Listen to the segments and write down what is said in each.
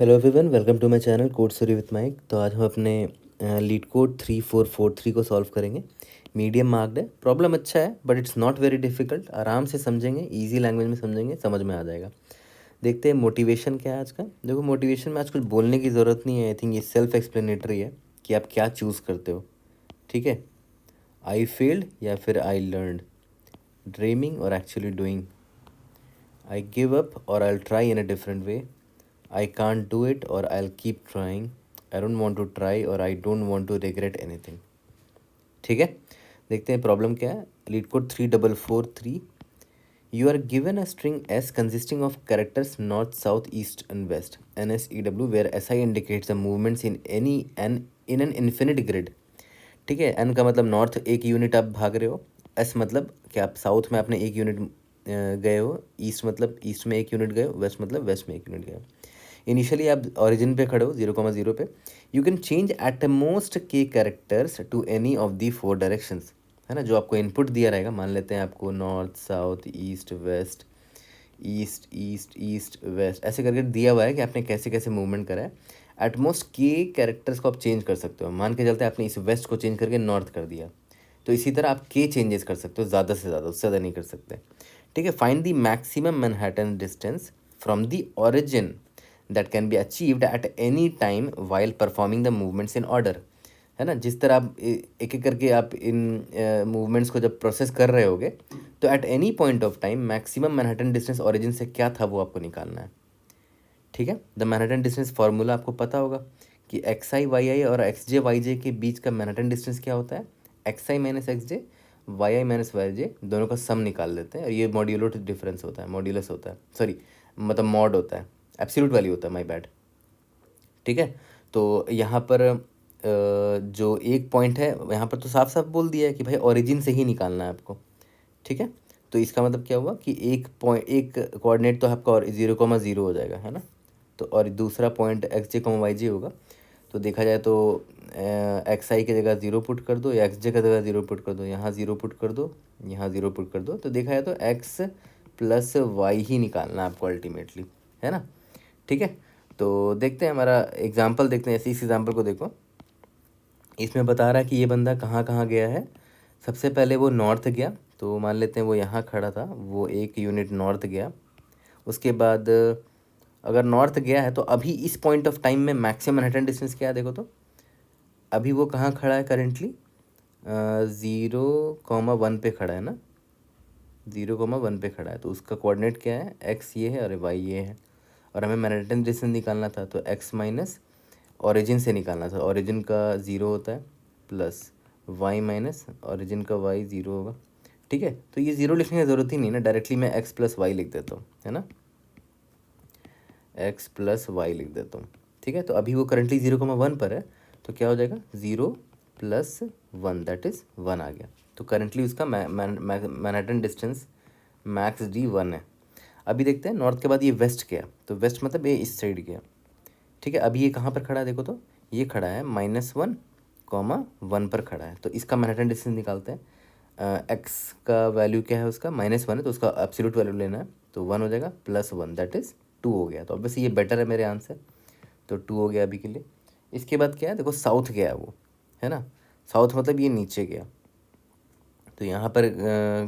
Hello everyone, welcome to my channel code story with Mike. तो आज हम अपने लीड कोड 3443 को सॉल्व करेंगे। मीडियम मार्क्ड है, प्रॉब्लम अच्छा है but it's not very difficult. आराम से समझेंगे, इजी लैंग्वेज में समझेंगे, समझ में आ जाएगा। देखते हैं मोटिवेशन क्या है आज का। देखो, मोटिवेशन में आज कुछ बोलने की ज़रूरत नहीं है। आई थिंक ये सेल्फ एक्सप्लेनेटरी है कि आप क्या चूज़ करते हो। ठीक है, आई फेल्ड या फिर आई लर्नड, ड्रीमिंग और actually doing, I give up और I try in a different way, I can't do it or I'll keep trying, I don't want to try or I don't want to regret anything। ठीक है, देखते हैं problem क्या है। LeetCode 3443। You are given a string S consisting of characters north south east and west NSEW where SI indicates the movements in any N in an infinite grid. ठीक है, N का मतलब north एक unit आप भाग रहे हो, S मतलब कि आप साउथ में आपने एक यूनिट गए हो, ईस्ट मतलब ईस्ट में एक यूनिट गए हो, वेस्ट मतलब वेस्ट में एक यूनिट गए हो। इनिशियली आप ओरिजिन पे खड़े हो 0,0 पे। You can change at most K characters to any of the 4 directions. है ना, जो आपको इनपुट दिया रहेगा, मान लेते हैं आपको north south east west, east east east west ऐसे करके दिया हुआ है कि आपने कैसे कैसे मूवमेंट करा है। एटमोस्ट के कैरेक्टर्स को आप चेंज कर सकते हो। मान के चलते आपने इस वेस्ट को चेंज करके नॉर्थ कर दिया, तो इसी तरह आप के चेंजेस कर सकते हो, ज़्यादा से ज़्यादा, उससे ज़्यादा नहीं कर सकते। ठीक है, find the maximum Manhattan distance from the origin that can be achieved at any time while performing the movements in order. है ना, जिस तरह आप एक एक करके आप इन मूवमेंट्स को जब प्रोसेस कर रहे होगे, तो eight any point of time maximum Manhattan distance origin से क्या था वो आपको निकालना है। ठीक है, द मैनहट्टन डिस्टेंस फार्मूला आपको पता होगा कि एक्स आई वाई आई और एक्स जे वाई जे के बीच का मैनहट्टन डिस्टेंस क्या होता है, एक्स आई माइनस एक्स जे, वाई आई माइनस वाई जे, दोनों का सम निकाल लेते हैं। और ये मॉड्यूलो डिफरेंस होता है, मॉड्यूलस होता है, सॉरी मतलब मॉड होता है, एब्सोल्यूट वैल्यू होता है, माय बैड। ठीक है, तो यहाँ पर जो एक पॉइंट है यहाँ पर तो साफ साफ बोल दिया है कि भाई ओरिजिन से ही निकालना है आपको। ठीक है, तो इसका मतलब क्या हुआ कि एक कोऑर्डिनेट तो आपका और 0,0 हो जाएगा, है ना। तो और दूसरा पॉइंट एक्स जे कॉमा वाई जे होगा। तो देखा जाए तो एक्स आई की जगह 0 पुट कर दो, या एक्स जे की जगह 0 पुट कर दो, यहाँ 0 पुट कर दो, यहाँ 0 पुट कर दो। तो देखा जाए तो एक्स प्लस वाई ही निकालना है आपको अल्टीमेटली, है ना। ठीक है, तो देखते हैं हमारा एग्जाम्पल, देखते हैं। ऐसे इस एग्जाम्पल को देखो, इसमें बता रहा है कि ये बंदा कहाँ कहाँ गया है। सबसे पहले वो नॉर्थ गया, तो मान लेते हैं वो यहाँ खड़ा था, वो एक यूनिट नॉर्थ गया। उसके बाद अगर नॉर्थ गया है तो अभी इस पॉइंट ऑफ टाइम में मैक्सिमम मैनहट्टन डिस्टेंस क्या है, देखो तो अभी वो कहाँ खड़ा है करेंटली, 0,1 पे खड़ा है ना, 0,1 पे खड़ा है। तो उसका कोऑर्डिनेट क्या है, एक्स ये है और वाई ये है। और हमें मैनहट्टन डिस्टेंस निकालना था, तो एक्स माइनस ओरिजिन से निकालना था। ओरिजिन का 0 होता है, प्लस वाई माइनस ओरिजिन का वाई 0 होगा। ठीक है, तो ये 0 लिखने की ज़रूरत ही नहीं ना, डायरेक्टली मैं एक्स प्लस वाई लिख देता हूँ, है ना, एक्स प्लस वाई लिख देता हूँ। ठीक है, तो अभी वो करंटली 0,1 पर है, तो क्या हो जाएगा 0 प्लस 1 दैट इज़ 1 आ गया। तो करंटली उसका मैनहट्टन डिस्टेंस मैक्स डी 1 है। अभी देखते हैं नॉर्थ के बाद ये वेस्ट गया, तो वेस्ट मतलब ये इस साइड गया। ठीक है, अभी ये कहाँ पर खड़ा है, देखो तो ये खड़ा है -1,1 पर खड़ा है। तो इसका मैनहट्टन डिस्टेंस निकालते हैं। एक्स का वैल्यू क्या है, उसका -1 है, तो उसका एब्सोल्यूट वैल्यू लेना है। तो 1 हो जाएगा, +1 दैट इज़ 2 हो गया। तो ऑब्वियसली ये बेटर है मेरे आंसर, तो 2 हो गया अभी के लिए। इसके बाद क्या है, देखो साउथ गया वो, है ना, साउथ मतलब ये नीचे गया। तो यहाँ पर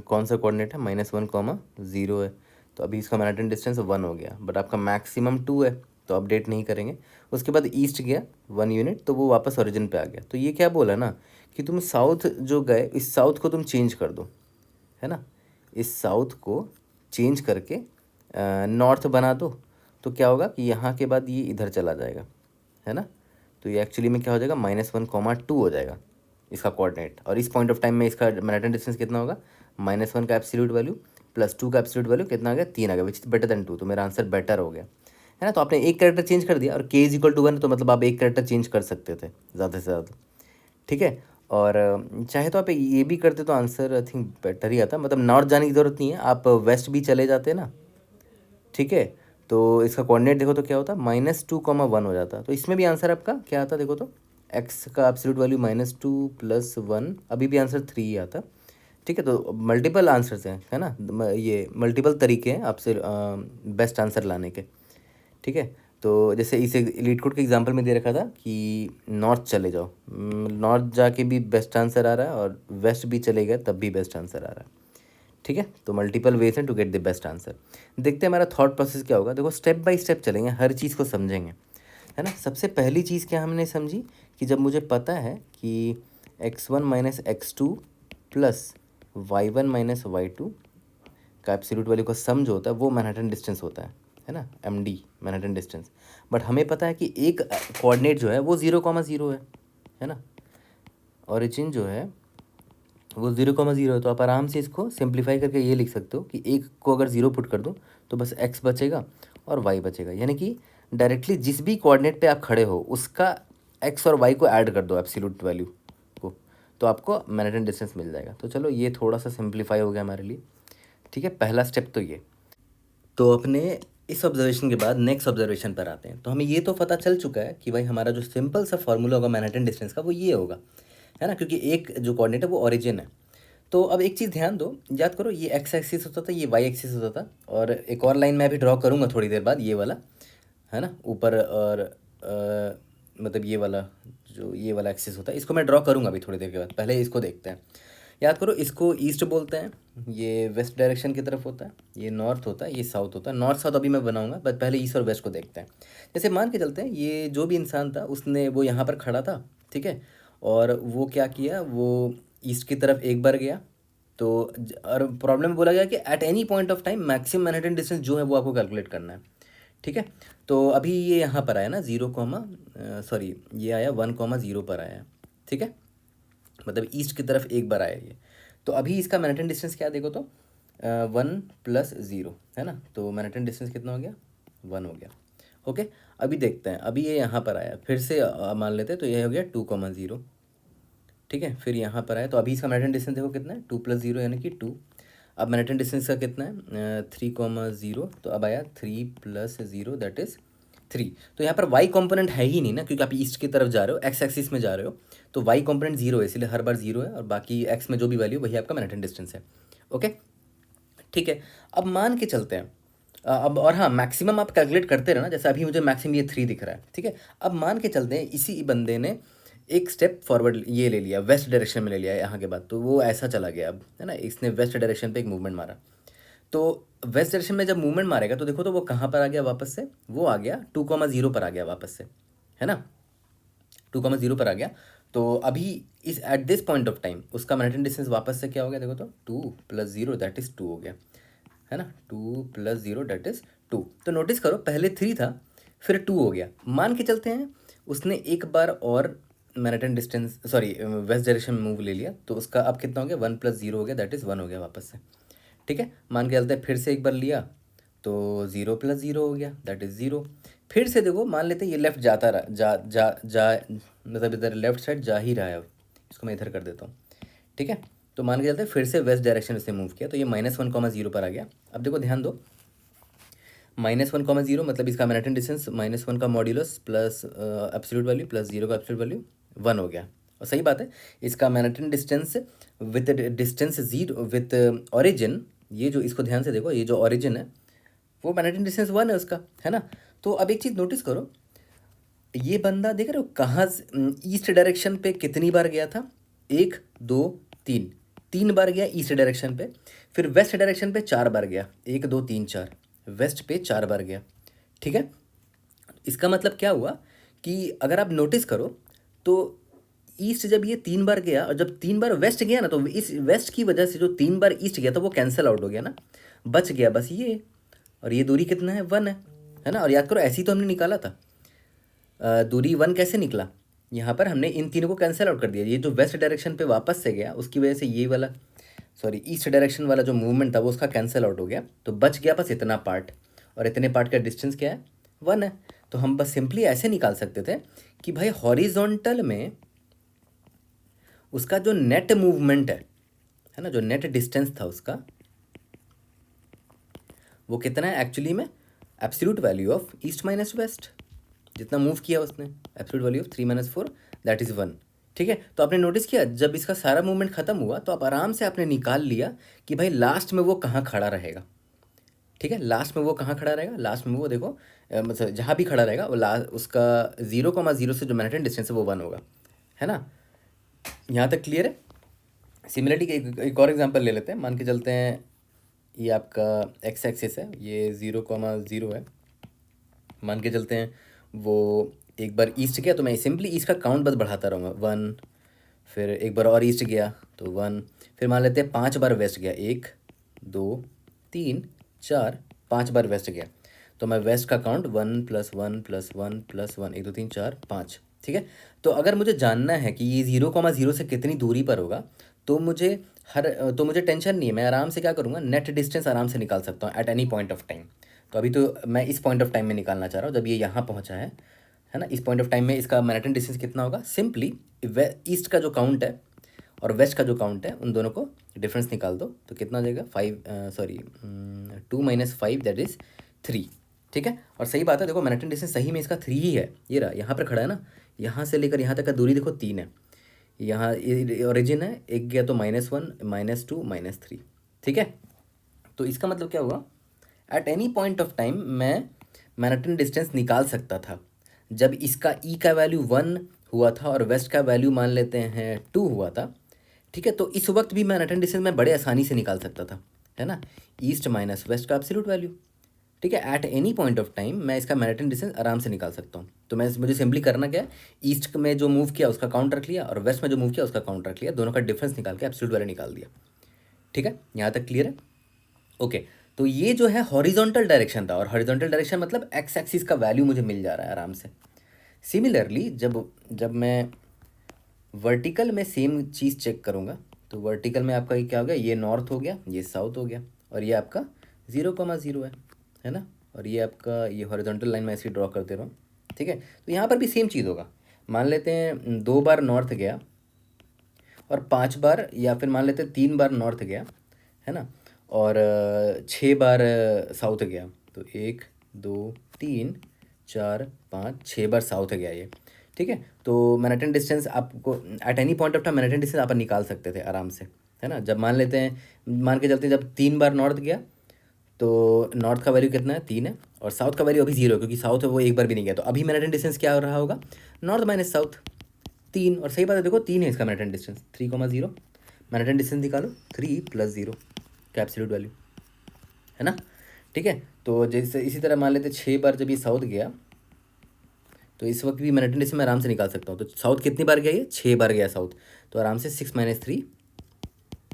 कौन सा कोऑर्डिनेट है, -1,0 है। तो अभी इसका मैनहट्टन डिस्टेंस 1 हो गया, बट आपका मैक्सिमम 2 है, तो अपडेट नहीं करेंगे। उसके बाद ईस्ट गया 1 यूनिट, तो वो वापस ओरिजिन पे आ गया। तो ये क्या बोला ना कि तुम साउथ जो गए, इस साउथ को तुम चेंज कर दो, है ना, इस साउथ को चेंज करके नॉर्थ बना दो। तो क्या होगा कि यहाँ के बाद ये इधर चला जाएगा, है ना। तो ये एक्चुअली में क्या हो जाएगा, -1,2 हो जाएगा इसका कोऑर्डिनेट। और इस पॉइंट ऑफ टाइम में इसका मैनहट्टन डिस्टेंस कितना होगा, -1 का एब्सोल्यूट वैल्यू प्लस 2 का एब्सोल्यूट वैल्यू कितना आ गया, 3 आ गया, विच इज बेटर देन 2। तो मेरा आंसर बेटर हो गया, है ना। तो आपने एक कैरेक्टर चेंज कर दिया, और k इज इक्वल टू 1, तो मतलब आप एक कैरेक्टर चेंज कर सकते थे ज़्यादा से ज़्यादा। ठीक है, और चाहे तो आप ये भी करते तो आंसर आई थिंक बेटर ही आता। मतलब नॉर्थ जाने की ज़रूरत नहीं है, आप वेस्ट भी चले जाते ना। ठीक है, तो इसका कोऑर्डिनेट देखो तो क्या होता, -2,1 हो जाता। तो इसमें भी आंसर आपका क्या आता, देखो तो एक्स का एब्सोल्यूट वैल्यू -2 + 1, अभी भी आंसर 3 ही आता। ठीक है, तो मल्टीपल आंसर्स हैं, है ना, ये मल्टीपल तरीके हैं आपसे बेस्ट आंसर लाने के। ठीक है, तो जैसे इस लीड कोड के एग्जांपल में दे रखा था कि नॉर्थ चले जाओ, नॉर्थ जाके भी बेस्ट आंसर आ रहा है और वेस्ट भी चलेगा तब भी बेस्ट आंसर आ रहा है। ठीक है, तो मल्टीपल वेज हैं to get the best answer. देखते हैं हमारा थॉट प्रोसेस क्या होगा। देखो स्टेप बाय स्टेप चलेंगे, हर चीज़ को समझेंगे, है ना। सबसे पहली चीज़ क्या हमने समझी कि जब मुझे पता है कि x1 minus x2 plus y1 minus y2 का एब्सोल्यूट वैल्यू का सम जो होता है वो मैनहट्टन डिस्टेंस होता है ना, MD मैनहट्टन डिस्टेंस। बट हमें पता है कि एक कोऑर्डिनेट जो है वो 0,0 है ना, ओरिजिन जो है वो 0,0 है। तो आप आराम से इसको सिंप्लीफाई करके ये लिख सकते हो कि एक को अगर 0 पुट कर दो तो बस x बचेगा और y बचेगा, यानी कि डायरेक्टली जिस भी कोऑर्डिनेट पे आप खड़े हो उसका x और y को ऐड कर दो एब्सोल्यूट वैल्यू को, तो आपको मैनहट्टन डिस्टेंस मिल जाएगा। तो चलो ये थोड़ा सा सिंप्लीफाई हो गया हमारे लिए। ठीक है, पहला स्टेप तो ये। तो अपने इस ऑब्जर्वेशन के बाद नेक्स्ट ऑब्जर्वेशन पर आते हैं। तो हमें ये तो पता चल चुका है कि भाई हमारा जो सिंपल सा फॉर्मूला होगा मैनहट्टन डिस्टेंस का वो ये होगा, है ना, क्योंकि एक जो कोऑर्डिनेट है वो ओरिजिन है। तो अब एक चीज़ ध्यान दो, याद करो ये x एक्सिस होता था, ये y एक्सिस होता था, और एक और लाइन मैं अभी ड्रॉ करूँगा थोड़ी देर बाद, ये वाला, है ना, ऊपर, और मतलब ये वाला जो ये वाला एक्सिस होता है इसको मैं ड्रॉ करूँगा अभी थोड़ी देर के बाद। पहले इसको देखते हैं। याद करो इसको ईस्ट बोलते हैं, ये वेस्ट डायरेक्शन की तरफ होता है, ये नॉर्थ होता है, ये साउथ होता है। नॉर्थ साउथ अभी मैं बनाऊंगा, बट पहले ईस्ट और वेस्ट को देखते हैं। जैसे मान के चलते हैं ये जो भी इंसान था उसने वो यहाँ पर खड़ा था, ठीक है, और वो क्या किया, वो ईस्ट की तरफ एक बार गया। तो और प्रॉब्लम में बोला गया कि eight any point of time maximum Manhattan distance जो है वो आपको कैलकुलेट करना है। ठीक है, तो अभी ये यहाँ पर आया ना 0, ये आया 1,0 पर आया है। ठीक है, मतलब ईस्ट की तरफ एक बार आया ये। तो अभी इसका मैनहट्टन डिस्टेंस क्या देखो तो 1+0, है ना, तो मैनहट्टन डिस्टेंस कितना हो गया, 1 हो गया। ओके, अभी देखते हैं, अभी ये यहाँ पर आया, फिर से मान लेते हैं, तो ये हो गया 2,0। ठीक है, फिर यहाँ पर आया, तो अभी इसका मैनहट्टन डिस्टेंस देखो कितना है, 2+0 यानी कि 2। अब मैनहट्टन डिस्टेंस का कितना है 3,0, तो अब आया 3+0 दैट इज़ 3। तो यहाँ पर y कॉम्पोनेंट है ही नहीं ना, क्योंकि आप ईस्ट की तरफ जा रहे हो, x एक्सिस में जा रहे हो, तो y कॉम्पोनेंट 0 है, इसलिए हर बार 0 है, और बाकी x में जो भी वैल्यू वही आपका मैनहट्टन डिस्टेंस है। ओके, ठीक है, अब मान के चलते हैं अब, और हाँ मैक्सिमम आप कैलकुलेट करते रहना, जैसे अभी मुझे मैक्सिमम ये 3 दिख रहा है। ठीक है, अब मान के चलते हैं इसी बंदे ने एक स्टेप फॉरवर्ड ये ले लिया, वेस्ट डायरेक्शन में ले लिया यहाँ के बाद, तो वो ऐसा चला गया अब, है ना, इसने वेस्ट डायरेक्शन पे एक मूवमेंट मारा। तो वेस्ट डायरेक्शन में जब मूवमेंट मारेगा तो देखो तो वो कहाँ पर आ गया वापस से, वो आ गया 2,0 पर आ गया वापस से, है ना, 2,0 पर आ गया। तो अभी इस eight this point of time उसका मैनहट्टन डिस्टेंस वापस से क्या हो गया, देखो तो 2+0 दैट इज़ 2 हो गया, है ना, 2+0 दैट इज़ 2। तो नोटिस करो पहले 3 था, फिर 2 हो गया। मान के चलते हैं उसने एक बार और मैनहट्टन डिस्टेंस वेस्ट डायरेक्शन में मूव ले लिया, तो उसका अब कितना हो गया, 1+0 हो गया दैट इज़ 1 हो गया वापस से। ठीक है, मान के चलते हैं फिर से एक बार लिया तो 0+0 हो गया दैट इज़ 0। फिर से देखो मान लेते हैं ये लेफ्ट जाता रहा, जा जा जा मतलब इधर लेफ्ट साइड जा ही रहा है, अब इसको मैं इधर कर देता हूँ। ठीक है, तो मान के चलते हैं फिर से वेस्ट डायरेक्शन से मूव किया, तो ये -1,0 पर आ गया। अब देखो ध्यान दो, -1,0 मतलब इसका मैनहट्टन डिस्टेंस -1 का modulus plus absolute value plus 0 का एब्सोल्यूट वैल्यू 1 हो गया। और सही बात है, इसका Manhattan distance with distance 0 with origin, ये जो इसको ध्यान से देखो, ये जो ओरिजिन है वो मैनहट्टन डिस्टेंस 1 है उसका, है ना। तो अब एक चीज़ नोटिस करो, ये बंदा देख रहे हो कहाँ ईस्ट डायरेक्शन पे कितनी बार गया था, 1 2 3, 3 बार गया ईस्ट डायरेक्शन पे। फिर वेस्ट डायरेक्शन पे 4 बार गया, 1 2 3 4, वेस्ट पे 4 बार गया। ठीक है, इसका मतलब क्या हुआ कि अगर आप नोटिस करो तो ईस्ट जब ये 3 बार गया और जब 3 बार वेस्ट गया ना, तो इस वेस्ट की वजह से जो 3 बार ईस्ट गया था वो कैंसिल आउट हो गया ना, बच गया बस ये, और ये दूरी कितना है 1 है ना। और याद करो ऐसे ही तो हमने निकाला था, दूरी 1 कैसे निकला, यहाँ पर हमने इन तीनों को कैंसिल आउट कर दिया। ये जो वेस्ट डायरेक्शन पे वापस से गया उसकी वजह से ये वाला ईस्ट डायरेक्शन वाला जो मूवमेंट था वो उसका कैंसिल आउट हो गया, तो बच गया बस इतना पार्ट, और इतने पार्ट का डिस्टेंस क्या है 1 है। तो हम बस सिंपली ऐसे निकाल सकते थे कि भाई हॉरिजॉन्टल में उसका जो नेट मूवमेंट है ना, जो नेट डिस्टेंस था उसका वो कितना है एक्चुअली में, absolute value of east minus west, जितना मूव किया उसने, absolute value of 3 - 4 that is 1। ठीक है, तो आपने नोटिस किया जब इसका सारा मूवमेंट खत्म हुआ तो आप आराम से आपने निकाल लिया कि भाई लास्ट में वो कहाँ खड़ा रहेगा। ठीक है। लास्ट में वो कहाँ खड़ा रहेगा, लास्ट में वो देखो मतलब जहाँ भी खड़ा रहेगा वो लास्ट उसका 0,0 से जो मैनहट्टन डिस्टेंस है वो 1 होगा, है ना। यहाँ तक क्लियर है। सिमिलरिटी के एक और एग्जांपल ले लेते हैं। मान के चलते हैं ये आपका एक्स एक्सिस है, ये 0,0 है। मान के चलते हैं वो एक बार ईस्ट गया तो मैं सिंपली ईस्ट का काउंट बस बढ़ाता रहूँगा 1, फिर एक बार और ईस्ट गया तो 1, फिर मान लेते हैं 5 बार वेस्ट गया, 1 2 3 4 5 बार वेस्ट गया तो मैं वेस्ट का काउंट 1 + 1 + 1 + 1 1 2 3 4 5, ठीक है। तो अगर मुझे जानना है कि ये 0,0 से कितनी दूरी पर होगा तो मुझे टेंशन नहीं है, मैं आराम से क्या करूँगा, नेट डिस्टेंस आराम से निकाल सकता हूँ eight any point of time. तो अभी तो मैं इस पॉइंट ऑफ टाइम में निकालना चाह रहा हूँ जब ये यहाँ पहुँचा है ना। इस पॉइंट ऑफ टाइम में इसका मैनहट्टन डिस्टेंस कितना होगा, सिंपली ईस्ट का जो काउंट है और वेस्ट का जो काउंट है उन दोनों को डिफरेंस निकाल दो तो कितना हो जाएगा 2 - 5 दैट इज़ 3, ठीक है। और सही बात है, देखो मैनहट्टन डिस्टेंस सही में इसका 3 ही है, ये रहा यहाँ पर खड़ा है ना, यहाँ से लेकर यहाँ तक का दूरी देखो 3 है, यहाँ ओरिजिन है, एक गया तो -1 -2 -3, ठीक है। तो इसका मतलब क्या हुआ, eight any point of time मैं मैनहट्टन डिस्टेंस निकाल सकता था जब इसका ई का वैल्यू 1 हुआ था और वेस्ट का वैल्यू मान लेते हैं 2 हुआ था, ठीक है। तो इस वक्त भी मैनहट्टन डिस्टेंस मैं बड़े आसानी से निकाल सकता था, है ना, ईस्ट माइनस वेस्ट का एब्सोल्यूट वैल्यू, ठीक है। Eight any point of time मैं इसका मैनहट्टन डिस्टेंस आराम से निकाल सकता हूँ। तो मुझे सिंपली करना क्या है, ईस्ट में जो मूव किया उसका काउंट रख लिया और वेस्ट में जो मूव किया उसका काउंट रख लिया, दोनों का डिफरेंस निकाल के एब्सोल्यूट वैल्यू निकाल दिया, ठीक है। यहाँ तक क्लियर है, ओके। तो ये जो है हॉरिजॉन्टल डायरेक्शन था और हॉरिजॉन्टल डायरेक्शन मतलब एक्स एक्सिस का वैल्यू मुझे मिल जा रहा है आराम से। सिमिलरली जब मैं वर्टिकल में सेम चीज़ चेक करूँगा तो वर्टिकल में आपका ये क्या हो गया, ये नॉर्थ हो गया, ये साउथ हो गया और ये आपका 0,0 है ना। और ये आपका ये हॉरिजॉन्टल लाइन मैं ऐसे ड्रॉ करते रहूँ, ठीक है। तो यहाँ पर भी सेम चीज़ होगा। मान लेते हैं 2 बार नॉर्थ गया और 5 बार, या फिर मान लेते हैं 3 बार नॉर्थ गया, है ना, और 6 बार साउथ गया। तो 1 2 3 4 5 6 बार साउथ गया ये, ठीक है। तो मैनहट्टन डिस्टेंस आपको eight any point of time Manhattan distance आप निकाल सकते थे आराम से, है ना। जब मान लेते हैं, मान के चलते हैं जब 3 बार नॉर्थ गया तो नॉर्थ का वैल्यू कितना है, 3 है, और साउथ का वैल्यू अभी 0 है क्योंकि साउथ है वो एक बार भी नहीं गया। तो अभी मैनहट्टन डिस्टेंस क्या हो रहा होगा, नॉर्थ माइनस साउथ 3, और सही बात है, देखो 3 है इसका मैनहट्टन डिस्टेंस, 3,0 मैनहट्टन डिस्टेंस निकालो 3 + 0 का एब्सोल्यूट वैल्यू, है ना, ठीक है। तो जैसे इसी तरह मान लेते 6 बार जब ये साउथ गया तो इस वक्त भी मैनहट्टन डिस्टेंस मैं आराम से निकाल सकता हूँ। तो साउथ कितनी बार गया, ये 6 बार गया साउथ, तो आराम से 6 - 3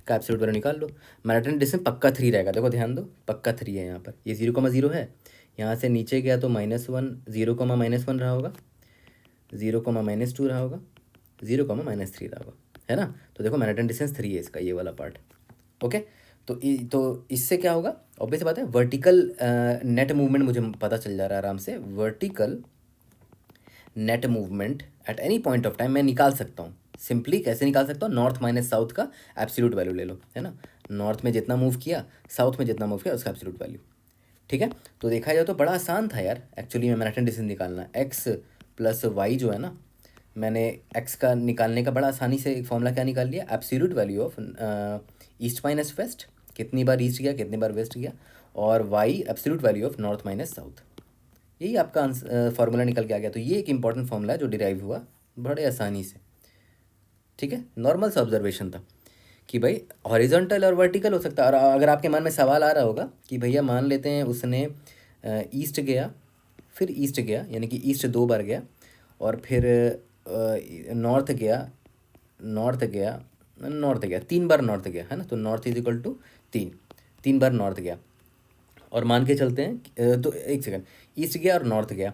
का एब्सोल्यूट वैल्यू निकाल लो। मैनहट्टन डिस्टेंस पक्का 3 रहेगा, देखो ध्यान दो, पक्का 3 है यहाँ पर, ये 0,0 है, यहाँ से नीचे गया तो -1 0,-1 रहा होगा, 0,-2 रहा होगा, 0,-3 रहा होगा, है ना। तो देखो मैनहट्टन डिस्टेंस 3 है इसका, ये वाला पार्ट, ओके। तो इससे क्या होगा, ऑब्वियस बात है, वर्टिकल नेट मूवमेंट मुझे पता चल जा रहा है आराम से, vertical net movement at any point of time मैं निकाल सकता हूँ। सिंपली कैसे निकाल सकता हूँ, नॉर्थ माइनस साउथ का एब्सोल्यूट वैल्यू ले लो, है ना, नॉर्थ में जितना मूव किया साउथ में जितना मूव किया उसका एब्सोल्यूट वैल्यू, ठीक है। तो देखा जाए तो बड़ा आसान था यार एक्चुअली में मैनहट्टन डिस्टेंस निकालना। एक्स प्लस वाई जो है ना, मैंने एक्स का निकालने का बड़ा आसानी से एक फॉर्मूला क्या निकाल लिया, absolute value of east minus west, कितनी बार ईस्ट गया कितनी बार वेस्ट गया, और Y absolute value of north minus south, यही आपका फार्मूला निकल के आ गया। तो ये एक इंपॉर्टेंट फार्मूला है जो डिराइव हुआ बड़े आसानी से, ठीक है। नॉर्मल सा ऑब्जर्वेशन था कि भाई हॉरिजॉन्टल और वर्टिकल हो सकता है। और अगर आपके मन में सवाल आ रहा होगा कि भैया मान लेते हैं उसने ईस्ट गया फिर ईस्ट गया, यानी कि ईस्ट 2 बार गया, और फिर नॉर्थ गया नॉर्थ गया नॉर्थ गया 3 बार नॉर्थ गया, है ना, तो नॉर्थ इज इक्वल टू 3 बार नॉर्थ गया, और मान के चलते हैं तो एक सेकंड, ईस्ट गया और नॉर्थ गया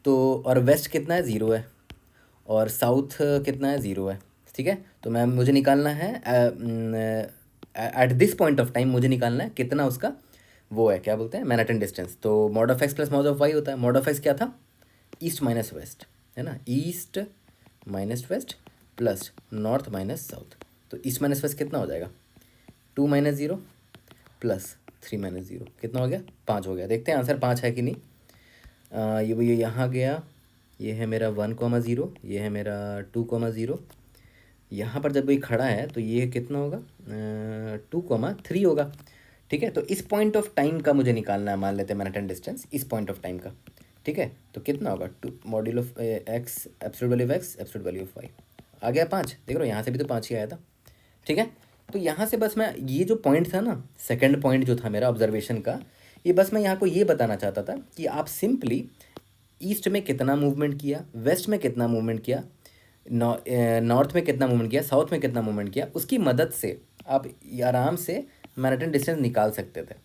तो, और वेस्ट कितना है 0 है, और साउथ कितना है 0 है, ठीक है। तो मुझे निकालना है eight this point of time, मुझे निकालना है कितना उसका वो है, क्या बोलते हैं, मैनहट्टन डिस्टेंस। तो mod of X plus mod of Y होता है। मॉड ऑफ एक्स क्या था, ईस्ट माइनस वेस्ट, है ना, east minus west plus north minus south. तो ईस्ट माइनस वेस्ट कितना हो जाएगा, 2 - 0 प्लस 3 - 0 कितना हो गया, 5 हो गया। देखते हैं आंसर 5 है कि नहीं। ये यहाँ गया, ये है मेरा 1,0, ये है मेरा 2,0, यहाँ पर जब ये खड़ा है तो ये कितना होगा 2,3 होगा, ठीक है। तो इस पॉइंट ऑफ टाइम का मुझे निकालना है, मान लेते हैं मैनहट्टन डिस्टेंस इस पॉइंट ऑफ टाइम का। ठीक है, तो कितना होगा, two module of X absolute value of X absolute value of Y, आ गया 5। देख रहे हो यहाँ से भी तो 5 ही आया था। ठीक है, तो यहाँ से बस मैं ये जो पॉइंट था ना, सेकंड पॉइंट जो था मेरा ऑब्जर्वेशन का, ये बस मैं यहाँ को ये बताना चाहता था कि आप सिंपली ईस्ट में कितना मूवमेंट किया, वेस्ट में कितना मूवमेंट किया, नॉर्थ में कितना मूवमेंट किया, साउथ में कितना मूवमेंट किया, उसकी मदद से आप आराम से मैनहट्टन डिस्टेंस निकाल सकते थे।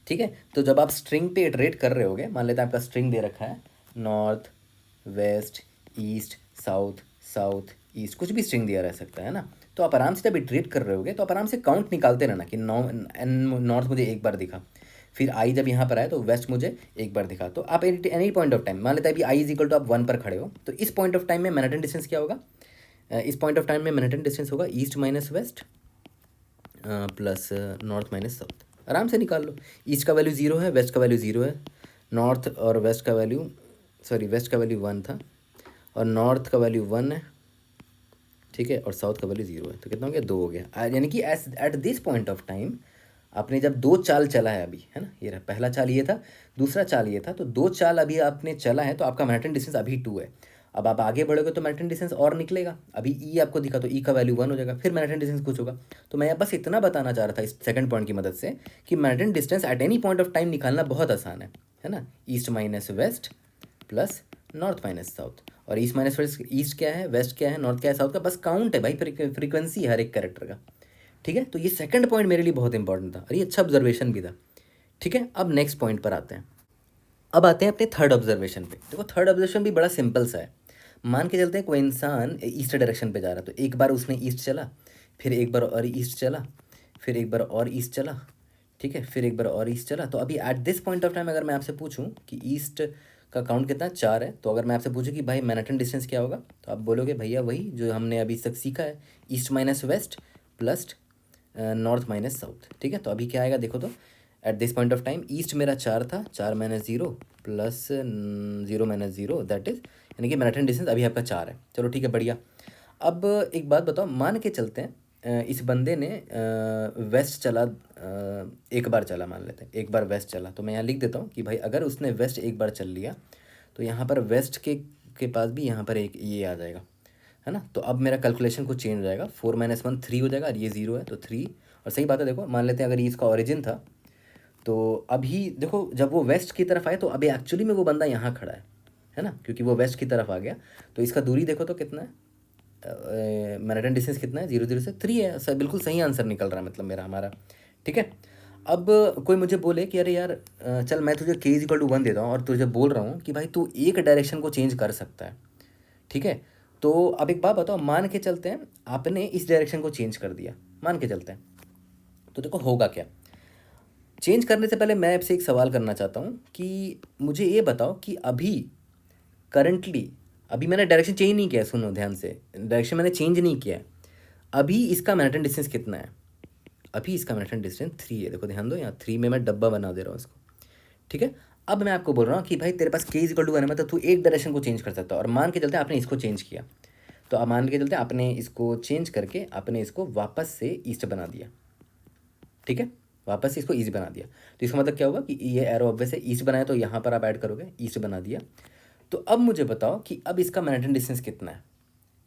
ठीक है, तो जब आप स्ट्रिंग पे इटरेट कर रहे होगे, मान लेते हैं आपका स्ट्रिंग दे रखा है north west east south south east, कुछ भी स्ट्रिंग दिया रह सकता है ना, तो आप आराम से जब इटरेट कर रहे होगे तो आप आराम से काउंट निकालते रहना कि नॉर्थ मुझे एक बार दिखा, फिर आई जब यहाँ पर आए तो वेस्ट मुझे एक बार दिखा। तो आप एनी पॉइंट ऑफ टाइम, मान लेते हैं अभी आई इज इक्वल टू आप 1 पर खड़े हो, तो इस पॉइंट ऑफ टाइम में मैनहट्टन डिस्टेंस क्या होगा, इस पॉइंट ऑफ टाइम में मैनहट्टन डिस्टेंस होगा east minus west plus north minus south. आराम से निकाल लो, ईस्ट का वैल्यू 0 है, वेस्ट का वैल्यू 0 है, नॉर्थ और वेस्ट का वैल्यू, सॉरी वेस्ट का वैल्यू 1 था और नॉर्थ का वैल्यू 1 है। ठीक है, और साउथ का वैल्यू 0 है, तो कितना हो गया, 2 हो गया। यानी कि eight this point of time आपने जब 2 चाल चला है अभी, है ना, ये रहा पहला चाल ये था, दूसरा चाल ये था, तो 2 चाल अभी आपने चला है, तो आपका मैनहट्टन डिस्टेंस अभी 2 है। अब आप आगे बढ़ोगे तो मैनहट्टन डिस्टेंस और निकलेगा, अभी ई आपको दिखा तो ई का वैल्यू 1 हो जाएगा, फिर मैनहट्टन डिस्टेंस कुछ होगा। तो मैं बस इतना बताना चाह रहा था इस सेकंड पॉइंट की मदद से कि Manhattan distance at any point of time निकालना बहुत आसान है ना, east minus west plus north minus south, और ईस्ट माइनस वेस्ट, ईस्ट क्या है, वेस्ट क्या है, नॉर्थ क्या है, साउथ का बस काउंट है भाई, फ्रीक्वेंसी है हर एक कैरेक्टर का। ठीक है, तो ये सेकंड पॉइंट मेरे लिए बहुत इंपॉर्टेंट था और ये अच्छा ऑब्जर्वेशन भी था। ठीक है, अब नेक्स्ट पॉइंट पर आते हैं। अब आते हैं अपने थर्ड ऑब्जर्वेशन पे। देखो थर्ड ऑब्जर्वेशन भी बड़ा सिंपल सा है। मान के चलते हैं कोई इंसान ईस्ट डायरेक्शन पे जा रहा है, तो एक बार उसने ईस्ट चला, फिर एक बार और ईस्ट चला, फिर एक बार और ईस्ट चला, ठीक है, फिर एक बार और ईस्ट चला। तो अभी eight this point of time अगर मैं आपसे पूछूं कि ईस्ट का काउंट कितना, 4 है, तो अगर मैं आपसे पूछूं कि भाई मैनहट्टन डिस्टेंस क्या होगा, तो आप बोलोगे भैया वही जो हमने अभी तक सीखा है, east minus west plus north minus south. ठीक है, तो अभी क्या आएगा देखो, तो at this point of time east मेरा 4 था, 4 minus 0 plus 0 minus 0 that is, यानी कि मैनहट्टन डिस्टेंस अभी आपका 4 है। चलो ठीक है, बढ़िया। अब एक बात बताओ, मान के चलते हैं इस बंदे ने वेस्ट चला, एक बार चला, मान लेते हैं एक बार वेस्ट चला, तो मैं यहाँ लिख देता हूँ कि भाई अगर उसने वेस्ट एक बार चल लिया तो यहाँ पर वेस्ट के पास भी यहाँ पर एक ये आ जाएगा, है ना। तो अब मेरा कैलकुलेशन कुछ चेंज हो जाएगा, 4 माइनस 1 3 हो जाएगा, और ये 0 है तो 3। और सही बात है, देखो मान लेते हैं अगर ये इसका ओरिजिन था, तो अभी देखो जब वो वेस्ट की तरफ आए तो अभी एक्चुअली में वो बंदा यहाँ खड़ा है ना, क्योंकि वो वेस्ट की तरफ आ गया। तो इसका दूरी देखो तो कितना है, मैनहट्टन डिस्टेंस कितना है, 0 0 से 3 है, सर बिल्कुल सही आंसर निकल रहा है मतलब मेरा, हमारा। ठीक है, अब कोई मुझे बोले कि अरे यार चल मैं तुझे k इक्वल टू 1 देता हूँ और तुझे बोल रहा हूँ कि भाई तू एक डायरेक्शन को चेंज कर सकता है। ठीक है, तो अब एक बात बताओ, मान के चलते हैं आपने इस डायरेक्शन को चेंज कर दिया, मान के चलते हैं, तो देखो होगा क्या। चेंज करने से पहले मैं आपसे एक सवाल करना चाहता हूँ कि मुझे ये बताओ कि अभी करंटली, अभी मैंने डायरेक्शन चेंज नहीं किया है, सुनो ध्यान से, डायरेक्शन मैंने चेंज नहीं किया है, अभी इसका मैनहट्टन डिस्टेंस कितना है, अभी इसका मैनहट्टन डिस्टेंस 3 है। देखो ध्यान दो, यहाँ 3 में मैं डब्बा बना दे रहा हूँ इसको। ठीक है, अब मैं आपको बोल रहा हूँ कि भाई तेरे पास k इक्वल टू 1 है, मतलब तू एक डायरेक्शन को चेंज कर सकता है, और मान के चलते आपने इसको चेंज किया, तो अब मान के चलते आपने इसको चेंज करके आपने इसको वापस से ईस्ट बना दिया। ठीक है, वापस से इसको ईस्ट बना दिया, तो इसका मतलब क्या होगा कि ये एरो ऑब्वियस है, ईस्ट बनाया तो यहाँ पर आप ऐड करोगे, ईस्ट बना दिया। तो अब मुझे बताओ कि अब इसका मैनहट्टन डिस्टेंस कितना है।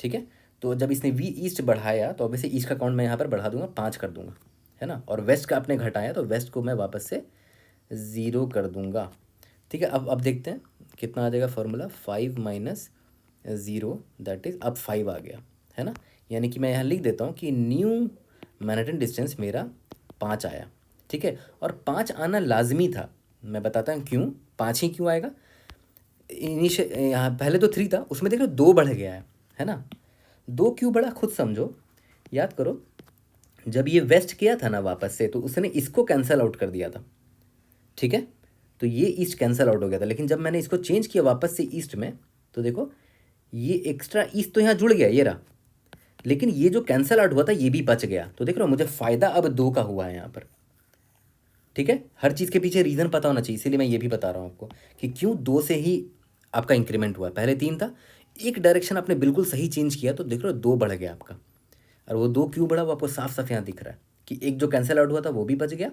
ठीक है, तो जब इसने वी ईस्ट बढ़ाया तो ऑब्वियसली ईस्ट का काउंट मैं यहाँ पर बढ़ा दूंगा, 5 कर दूंगा, है ना, और वेस्ट का आपने घटाया तो वेस्ट को मैं वापस से 0 कर दूंगा। ठीक है, अब देखते हैं कितना आ जाएगा फॉर्मूला, 5 माइनस 0 दैट इज, अब 5 आ गया, है ना। यानी कि मैं यहाँ लिख देता हूँ कि न्यू मैनहट्टन डिस्टेंस मेरा 5 आया। ठीक है, और 5 आना लाजमी था, मैं बताता हूँ क्यों 5 ही क्यों आएगा। इनिशियल यहाँ पहले तो 3 था, उसमें देखो 2 बढ़ गया है ना, 2 क्यों बढ़ा खुद समझो, याद करो जब ये वेस्ट किया था ना वापस से, तो उसने इसको कैंसिल आउट कर दिया था। ठीक है, तो ये ईस्ट कैंसिल आउट हो गया था, लेकिन जब मैंने इसको चेंज किया वापस से ईस्ट में, तो देखो ये एक्स्ट्रा ईस्ट तो यहाँ जुड़ गया, ये रहा, लेकिन ये जो कैंसिल आउट हुआ था ये भी बच गया। तो देख रहे हो मुझे फ़ायदा अब 2 का हुआ है यहाँ पर। ठीक है, हर चीज़ के पीछे रीज़न पता होना चाहिए, इसीलिए मैं ये भी बता रहा हूँ आपको कि क्यों 2 से ही आपका इंक्रीमेंट हुआ। पहले 3 था, एक डायरेक्शन आपने बिल्कुल सही चेंज किया तो देख रहे हो 2 बढ़ गया आपका। और वो 2 क्यों बढ़ा वो आपको साफ साफ यहाँ दिख रहा है कि एक जो कैंसिल आउट हुआ था वो भी बच गया,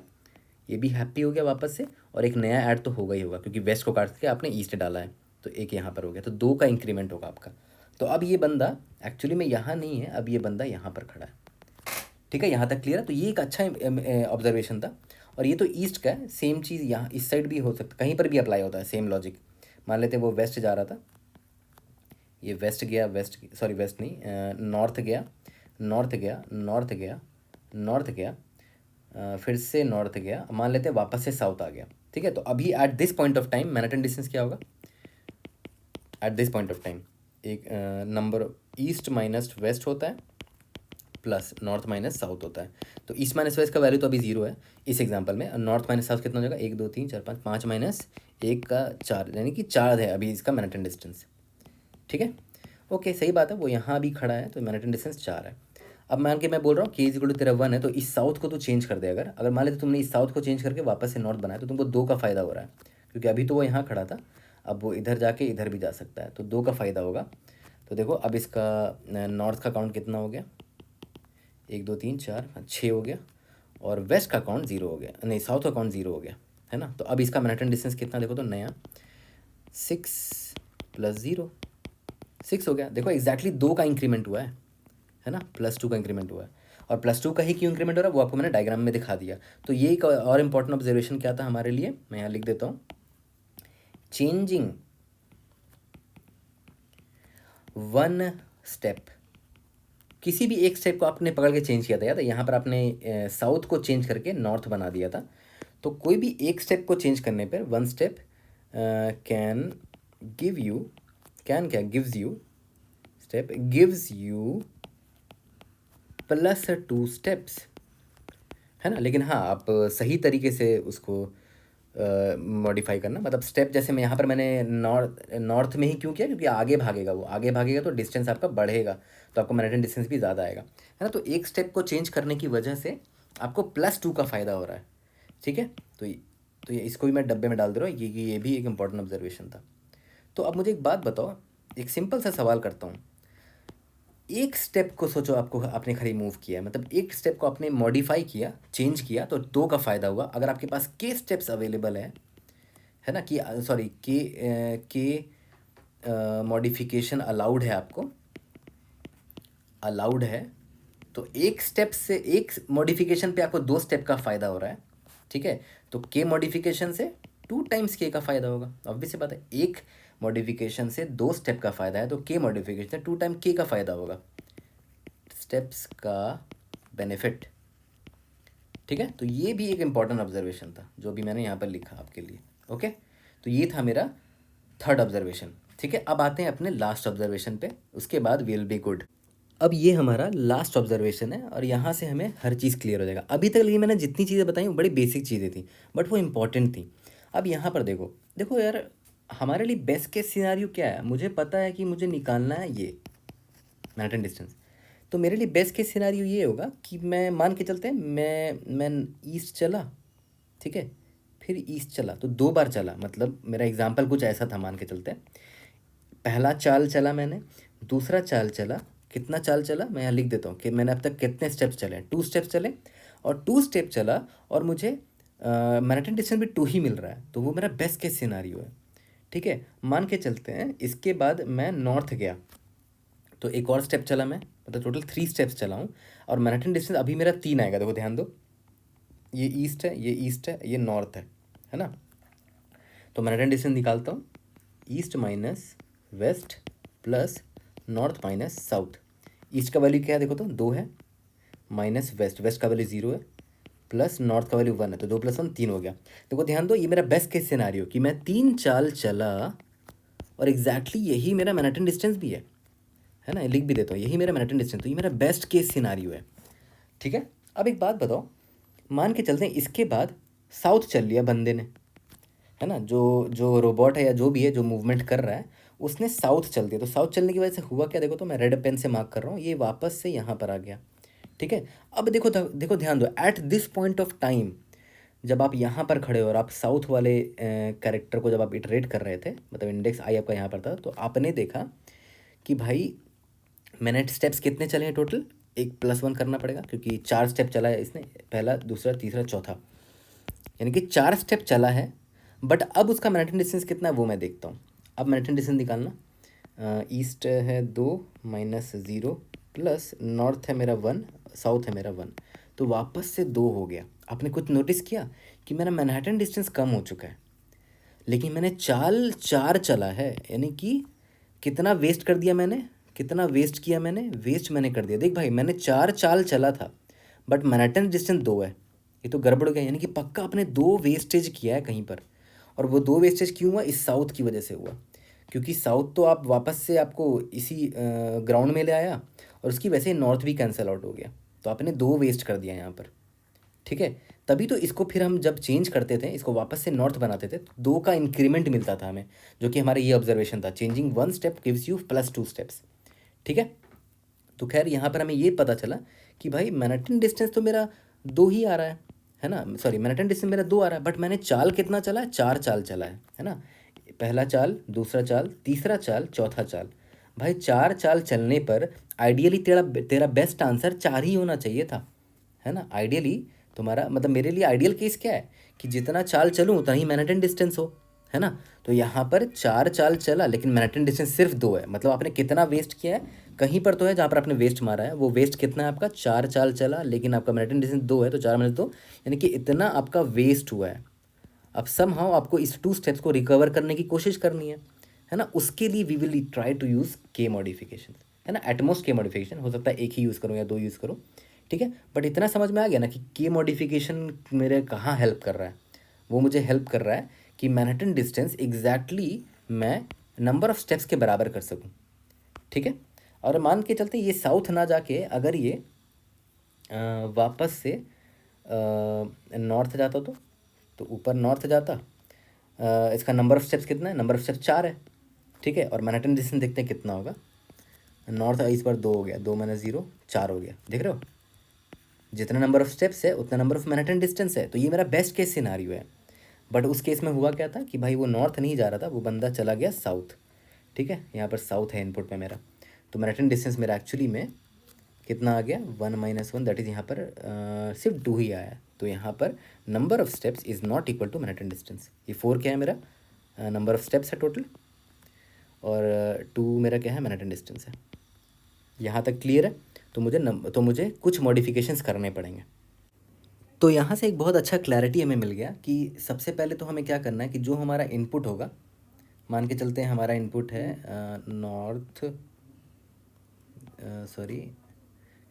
ये भी हैप्पी हो गया वापस से, और एक नया ऐड तो होगा ही होगा क्योंकि वेस्ट को काट के आपने ईस्ट डाला है, तो एक यहाँ पर हो गया, तो 2 का इंक्रीमेंट होगा आपका। तो अब ये बंदा एक्चुअली में यहाँ नहीं है, अब ये बंदा यहाँ पर खड़ा है। ठीक है, यहाँ तक क्लियर है। तो ये एक अच्छा ऑब्जर्वेशन था, और ये तो ईस्ट का है। सेम चीज़ यहाँ इस साइड भी हो सकता, कहीं पर भी अप्लाई होता है सेम लॉजिक। मान लेते हैं वो वेस्ट जा रहा था, ये वेस्ट गया, वेस्ट सॉरी वेस्ट नहीं, नॉर्थ गया, नॉर्थ गया, नॉर्थ गया, नॉर्थ गया, फिर से नॉर्थ गया, मान लेते हैं वापस से साउथ आ गया। ठीक है, तो अभी eight this point of time Manhattan distance क्या होगा? Eight this point of time एक नंबर ईस्ट माइनस वेस्ट होता है प्लस नॉर्थ माइनस साउथ होता है। तो ईस्ट माइनस वेस्ट का वैल्यू तो अभी 0 है इस एग्जांपल में। नॉर्थ माइनस साउथ कितना हो जाएगा? 1 2 3 4 5, 5 माइनस 1 का 4, यानी कि 4 है अभी इसका मैनहट्टन डिस्टेंस। ठीक है, ओके, सही बात है, वो यहाँ भी खड़ा है, तो मैनहट्टन डिस्टेंस 4 है। अब मान के मैं बोल रहा हूँ के इक्वल टू तेरा 1 है, तो इस साउथ को तो चेंज कर दे। अगर मान लेते तुमने इस साउथ को चेंज करके वापस से नॉर्थ बनाया, तो तुमको 2 का फ़ायदा हो रहा है, क्योंकि अभी तो वो यहाँ खड़ा था, अब वो इधर जाके इधर भी जा सकता है, तो 2 का फ़ायदा होगा। तो देखो अब इसका नॉर्थ का काउंट कितना हो गया? 1 2 3 4 6 हो गया, और वेस्ट का काउंट 0 हो गया, नहीं साउथ का काउंट 0 हो गया, है ना। तो अब इसका मैनहट्टन डिस्टेंस कितना देखो तो नया 6 + 0, 6 हो गया। देखो एग्जैक्टली 2 का इंक्रीमेंट हुआ है ना, +2 का इंक्रीमेंट हुआ है। और +2 का ही क्यों इंक्रीमेंट हो रहा है वो आपको मैंने डायग्राम में दिखा दिया। तो ये एक और इम्पॉर्टेंट ऑब्जर्वेशन क्या था हमारे लिए, मैं यहाँ लिख देता हूँ। चेंजिंग 1 स्टेप, किसी भी एक स्टेप को आपने पकड़ के चेंज किया था, याद है यहाँ पर आपने साउथ को चेंज करके नॉर्थ बना दिया था। तो कोई भी एक स्टेप को चेंज करने पर 1 step can give you, can क्या gives you, step gives you +2 steps, है ना। लेकिन हाँ, आप सही तरीके से उसको मॉडिफाई करना, मतलब स्टेप जैसे मैं यहाँ पर मैंने नॉर्थ में ही क्यों किया, क्योंकि आगे भागेगा, वो आगे भागेगा तो डिस्टेंस आपका बढ़ेगा, तो आपको मैनहट्टन डिस्टेंस भी ज़्यादा आएगा, है ना। तो एक स्टेप को चेंज करने की वजह से आपको +2 का फ़ायदा हो रहा है। ठीक है, तो ये इसको भी मैं डब्बे में डाल दे रहा हूँ, ये भी एक इम्पॉर्टेंट ऑब्जर्वेशन था। तो अब मुझे एक बात बताओ, एक सिंपल सा सवाल करता हूँ। एक स्टेप को सोचो, आपको आपने खाली मूव किया है, मतलब एक स्टेप को आपने मॉडिफाई किया, चेंज किया, तो 2 का फ़ायदा हुआ। अगर आपके पास के स्टेप्स अवेलेबल है ना, कि सॉरी के मॉडिफिकेशन अलाउड है, आपको अलाउड है, तो एक स्टेप से एक मॉडिफिकेशन पे आपको 2 स्टेप का फ़ायदा हो रहा है। ठीक है, तो के मॉडिफिकेशन से 2 टाइम्स के का फ़ायदा होगा, ऑब्वियस सी बात है। एक मॉडिफिकेशन से 2 स्टेप का फ़ायदा है, तो के मॉडिफिकेशन से 2 टाइम के का फ़ायदा होगा, स्टेप्स का बेनिफिट। ठीक है, तो ये भी एक इम्पॉर्टेंट ऑब्जर्वेशन था जो भी मैंने यहाँ पर लिखा आपके लिए। ओके, तो ये था मेरा 3rd ऑब्जर्वेशन। ठीक है, अब आते हैं अपने लास्ट ऑब्जर्वेशन पे, उसके बाद विल बी गुड। अब ये हमारा लास्ट ऑब्जर्वेशन है, और यहाँ से हमें हर चीज़ क्लियर हो जाएगा। अभी तक ये मैंने जितनी चीज़ें बताई वो बड़ी बेसिक चीज़ें थी, बट वो इम्पॉर्टेंट थी। अब यहाँ पर देखो, देखो यार, हमारे लिए बेस्ट केस सिनारियो क्या है? मुझे पता है कि मुझे निकालना है ये मैनहट्टन डिस्टेंस। तो मेरे लिए बेस्ट केस सिनारियो ये होगा कि मैं मान के चलते हैं, मैं ईस्ट चला, ठीक है, फिर ईस्ट चला, तो 2 बार चला। मतलब मेरा एग्जांपल कुछ ऐसा था, मान के चलते हैं, पहला चाल चला मैंने, दूसरा चाल चला, कितना चाल चला मैं यहाँ लिख देता हूँ कि मैंने अब तक कितने स्टेप्स चले, 2 स्टेप्स चले, और 2 स्टेप चला और मुझे मैनहट्टन डिस्टेंस भी 2 ही मिल रहा है, तो वो मेरा बेस्ट केस सिनारियो है। ठीक है, मान के चलते हैं इसके बाद मैं नॉर्थ गया, तो एक और स्टेप चला मैं, मतलब टोटल 3 स्टेप्स चला हूँ, और मैनहट्टन डिस्टेंस अभी मेरा 3 आएगा। देखो ध्यान दो, ये ईस्ट है, ये ईस्ट है, ये नॉर्थ है ना। तो मैनहट्टन डिस्टेंस निकालता हूँ, east minus west plus north minus south. East का वैल्यू क्या है देखो तो 2 है, माइनस वेस्ट का वैल्यू 0 है, प्लस नॉर्थ का वैल्यू 1 है, तो 2 + 1 3 हो गया। देखो ध्यान दो, ये मेरा बेस्ट केस सिनारियो कि मैं 3 चाल चला, और एग्जैक्टली यही मेरा मैनहट्टन डिस्टेंस भी है ना, लिख भी देता हूँ, यही मेरा मैनहट्टन डिस्टेंस, तो ये मेरा बेस्ट केस सिनारियो है। ठीक है, अब एक बात बताओ, मान के चलते हैं इसके बाद साउथ चल लिया बंदे ने, है ना, जो रोबोट है या जो भी है जो मूवमेंट कर रहा है, उसने साउथ चल दिया। तो साउथ चलने की वजह से हुआ क्या देखो, तो मैं रेड पेन से मार्क कर रहा हूँ, ये वापस से यहाँ पर आ गया। ठीक है, अब देखो देखो ध्यान दो, eight this point of time जब आप यहाँ पर खड़े हो और आप साउथ वाले कैरेक्टर को जब आप इटरेट कर रहे थे, मतलब इंडेक्स आई आपका यहाँ पर था, तो आपने देखा कि भाई मैंने स्टेप्स कितने चले हैं टोटल, एक +1 करना पड़ेगा क्योंकि 4 स्टेप चला है इसने, पहला दूसरा तीसरा चौथा, यानी कि 4 स्टेप चला है, बट अब उसका मैनहट्टन डिस्टेंस कितना है वो मैं देखता हूँ। अब मैनहट्टन डिस्टेंस निकालना, ईस्ट है 2 माइनस 0 प्लस नॉर्थ है मेरा 1, साउथ है मेरा 1, तो वापस से 2 हो गया। आपने कुछ नोटिस किया कि मेरा मैनहट्टन डिस्टेंस कम हो चुका है, लेकिन मैंने चाल 4 चला है, यानी कि कितना वेस्ट कर दिया मैंने, कितना वेस्ट किया मैंने, वेस्ट मैंने कर दिया। देख भाई, मैंने 4 चाल चला था, बट मैनहट्टन डिस्टेंस 2 है, ये तो गड़बड़ हो गया। यानी कि पक्का आपने 2 वेस्टेज किया है कहीं पर। और वो 2 वेस्टेज क्यों हुआ? इस साउथ की वजह से हुआ, क्योंकि साउथ तो आप वापस से आपको इसी ग्राउंड में ले आया, और उसकी वजह से नॉर्थ भी कैंसिल आउट हो गया, तो आपने 2 वेस्ट कर दिया यहाँ पर। ठीक है, तभी तो इसको फिर हम जब चेंज करते थे, इसको वापस से नॉर्थ बनाते थे, तो 2 का इंक्रीमेंट मिलता था हमें, जो कि हमारा ये ऑब्जर्वेशन था, changing 1 step gives you +2 steps. ठीक है, तो खैर यहाँ पर हमें ये पता चला कि भाई मैनहट्टन डिस्टेंस तो मेरा 2 ही आ रहा है ना, सॉरी मैनहट्टन डिस्टेंस मेरा 2 आ रहा है, बट मैंने चाल कितना चला है? 4 चाल चला है ना। पहला चाल, दूसरा चाल, तीसरा चाल, चौथा चाल। भाई 4 चाल चलने पर आइडियली तेरा तेरा बेस्ट आंसर 4 ही होना चाहिए था, है ना। आइडियली तुम्हारा मतलब, मेरे लिए आइडियल केस क्या है कि जितना चाल चलूँ उतना ही मैनहट्टन डिस्टेंस हो, है ना। तो यहाँ पर 4 चाल चला, लेकिन मैनहट्टन डिस्टेंस सिर्फ 2 है, मतलब आपने कितना वेस्ट किया है? कहीं पर तो है जहाँ पर आपने वेस्ट मारा है, वो वेस्ट कितना है आपका? 4 चाल चला, लेकिन आपका मैनहट्टन डिस्टेंस 2 है, तो 4 - 2, यानी कि इतना आपका वेस्ट हुआ है। अब समहाउ आपको इस 2 स्टेप्स को रिकवर करने की कोशिश करनी है ना। उसके लिए we will try to use के मॉडिफिकेशन, है ना। एटमोस्ट के मॉडिफिकेशन हो सकता है, एक ही यूज़ करो या 2 यूज़ करो, ठीक है। बट इतना समझ में आ गया ना कि के मॉडिफिकेशन मेरे कहाँ हेल्प कर रहा है। वो मुझे हेल्प कर रहा है कि मैनहट्टन डिस्टेंस एग्जैक्टली मैं नंबर ऑफ़ स्टेप्स के बराबर कर सकूँ, ठीक है। और मान के चलते ये साउथ ना जाके अगर ये वापस से नॉर्थ जाता, तो ऊपर नॉर्थ जाता, इसका नंबर ऑफ़ स्टेप्स कितना है? नंबर ऑफ़ स्टेप्स 4 है, ठीक है। और मैनहट्टन डिस्टेंस देखते हैं कितना होगा। नॉर्थ इस बार 2 हो गया, 2 - 0 4 हो गया, देख रहे हो। जितना नंबर ऑफ़ स्टेप्स है उतना नंबर ऑफ़ मैनहट्टन डिस्टेंस है, तो ये मेरा बेस्ट केस सिनारियो है। बट उस केस में हुआ क्या था कि भाई वो नॉर्थ नहीं जा रहा था, वो बंदा चला गया साउथ, ठीक है। यहाँ पर साउथ है इनपुट में मेरा, तो मैनहट्टन डिस्टेंस मेरा एक्चुअली में कितना आ गया? 1 - 1, दैट इज़ यहाँ पर सिर्फ 2 ही आया है। तो यहाँ पर number of steps is not equal to Manhattan distance. ये 4 क्या है मेरा? नंबर ऑफ़ स्टेप्स है टोटल, और 2 मेरा क्या है? मैनहट्टन डिस्टेंस है। यहाँ तक क्लियर है? तो मुझे कुछ मॉडिफिकेशंस करने पड़ेंगे। तो यहाँ से एक बहुत अच्छा क्लैरिटी हमें मिल गया कि सबसे पहले तो हमें क्या करना है कि जो हमारा इनपुट होगा, मान के चलते हैं हमारा इनपुट है नॉर्थ, सॉरी